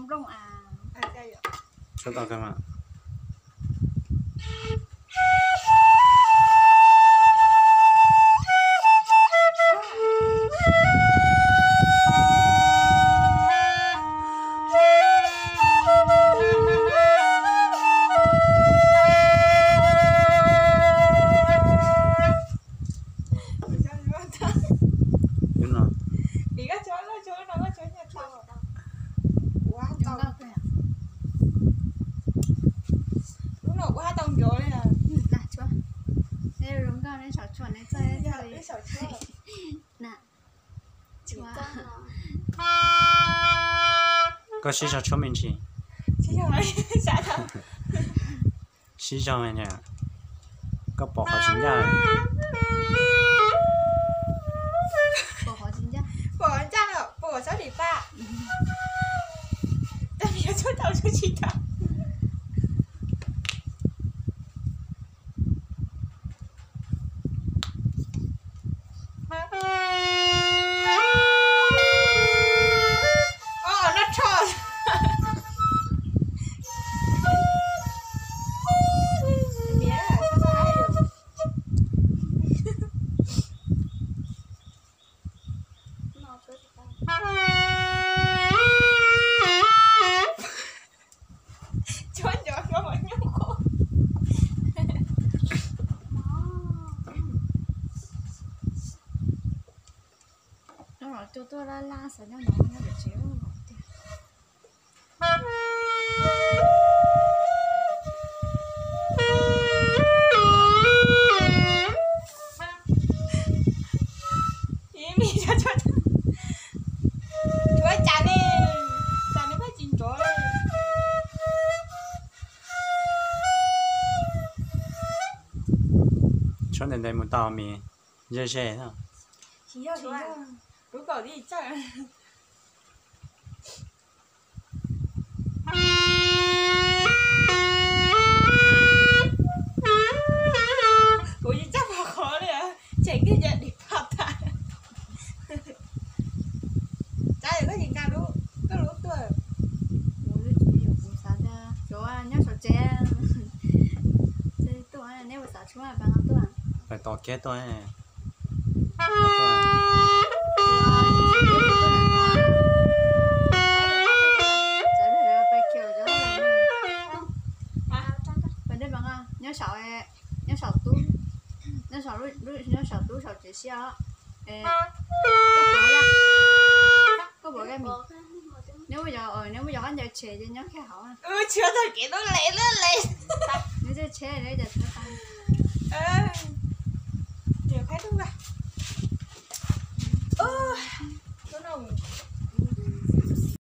không rong à. Cho tao cái mà. Có xí cho chúng mình chỉ. Xí cho mình nè. Có bỏ vào chính ra. Bỏ vào chính ra. Bỏ ra rồi, bỏ sao đi ba. Tại vì cho tao cho chị ta. Tôi la sợ nó nóng nó được chiếu ngọt tiền. Ý mi cho chúa chả đi phải chín chỗ đi. Cho nên đây một tao mì dễ dễ thôi. Chỉ rồi. Rủ cậu đi chắc là ủa chứ chắc mà khó đấy à. Chạy cái giờ đi phạt à. Chắc là có gì cao đúng. Có lúc tuổi. Ủa chứ cũng sao ra. Chỗ nhớ sổ trẻ. Thế tôi là nếu mà sao chú là bằng tôi à. Phải tỏ kết tôi này. nhớ sầu túi sầu chị xíu có bộ cái mình nếu bây giờ anh giờ chè thì nhớ cái hậu chưa thôi kỹ nó lẹ lên nếu giờ chè để giờ